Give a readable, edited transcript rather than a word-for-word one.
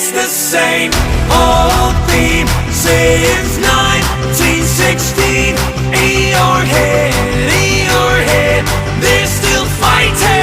It's the same old theme since 1916. In your head, they're still fighting.